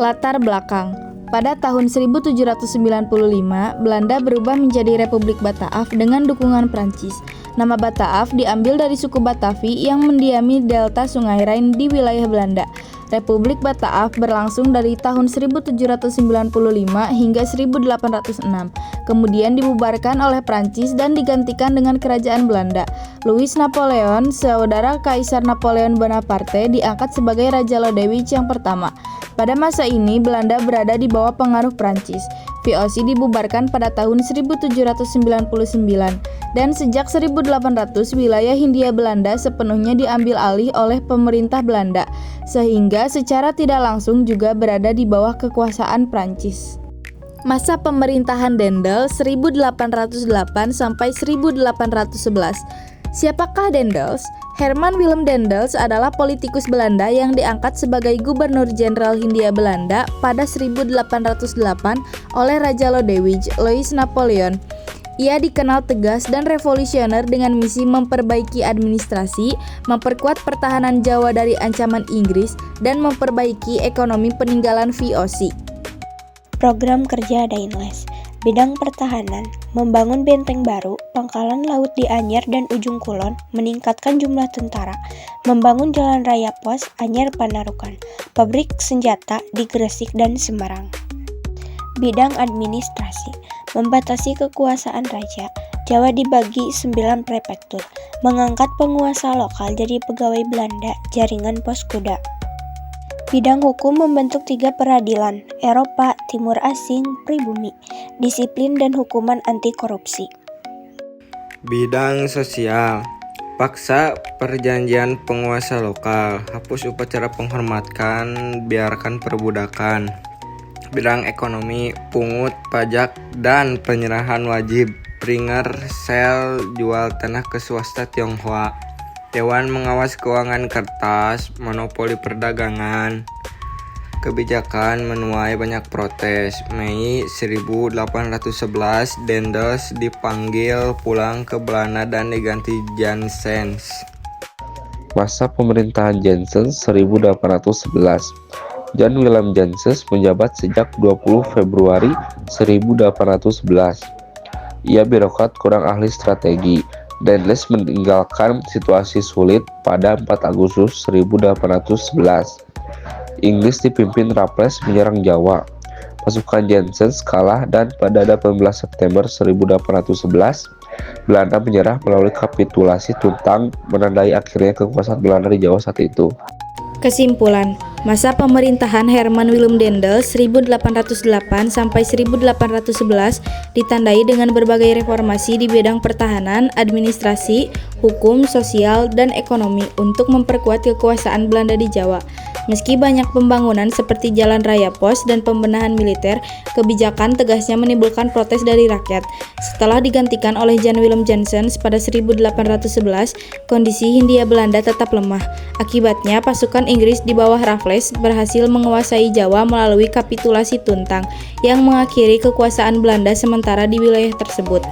Latar belakang. Pada tahun 1795, Belanda berubah menjadi Republik Bataaf dengan dukungan Prancis. Nama Bataaf diambil dari suku Batavi yang mendiami delta Sungai Rhine di wilayah Belanda. Republik Bataaf berlangsung dari tahun 1795 hingga 1806, kemudian dibubarkan oleh Prancis dan digantikan dengan Kerajaan Belanda. Louis Napoleon, saudara Kaisar Napoleon Bonaparte, diangkat sebagai Raja Lodewijk yang pertama. Pada masa ini, Belanda berada di bawah pengaruh Prancis. VOC dibubarkan pada tahun 1799, dan sejak 1800 wilayah Hindia Belanda sepenuhnya diambil alih oleh pemerintah Belanda, sehingga secara tidak langsung juga berada di bawah kekuasaan Prancis. Masa pemerintahan Daendels 1808 sampai 1811. Siapakah Daendels? Herman Willem Daendels adalah politikus Belanda yang diangkat sebagai Gubernur Jenderal Hindia Belanda pada 1808 oleh Raja Lodewijk, Louis Napoleon. Ia dikenal tegas dan revolusioner dengan misi memperbaiki administrasi, memperkuat pertahanan Jawa dari ancaman Inggris, dan memperbaiki ekonomi peninggalan VOC. Program kerja Daendels. Bidang pertahanan, membangun benteng baru, pangkalan laut di Anyer dan Ujung Kulon, meningkatkan jumlah tentara, membangun jalan raya pos Anyer Panarukan, pabrik senjata di Gresik dan Semarang. Bidang administrasi, membatasi kekuasaan raja, Jawa dibagi 9 prefektur, mengangkat penguasa lokal jadi pegawai Belanda, jaringan pos kuda. Bidang hukum membentuk 3 peradilan, Eropa, Timur Asing, Pribumi, disiplin dan hukuman anti korupsi. Bidang sosial, paksa perjanjian penguasa lokal, hapus upacara penghormatan, biarkan perbudakan. Bidang ekonomi, pungut, pajak, dan penyerahan wajib, Springer Sel jual tanah ke swasta Tionghoa. Dewan Mengawas Keuangan Kertas, monopoli perdagangan. Kebijakan menuai banyak protes. Mei 1811, Daendels dipanggil pulang ke Belanda dan diganti Janssens. Masa pemerintahan Janssens 1811. Jan Willem Janssens menjabat sejak 20 Februari 1811. Ia birokrat kurang ahli strategi. Daendels meninggalkan situasi sulit pada 4 Agustus 1811. Inggris dipimpin Raffles menyerang Jawa. Pasukan Janssens kalah dan pada 18 September 1811, Belanda menyerah melalui kapitulasi Tuntang, menandai akhirnya kekuasaan Belanda di Jawa saat itu. Kesimpulan, masa pemerintahan Herman Willem Daendels 1808 sampai 1811 ditandai dengan berbagai reformasi di bidang pertahanan, administrasi, hukum, sosial, dan ekonomi untuk memperkuat kekuasaan Belanda di Jawa. Meski banyak pembangunan seperti jalan raya pos dan pembenahan militer, kebijakan tegasnya menimbulkan protes dari rakyat. Setelah digantikan oleh Jan Willem Janssens pada 1811, kondisi Hindia Belanda tetap lemah. Akibatnya, pasukan Inggris di bawah Raffles berhasil menguasai Jawa melalui kapitulasi Tuntang yang mengakhiri kekuasaan Belanda sementara di wilayah tersebut.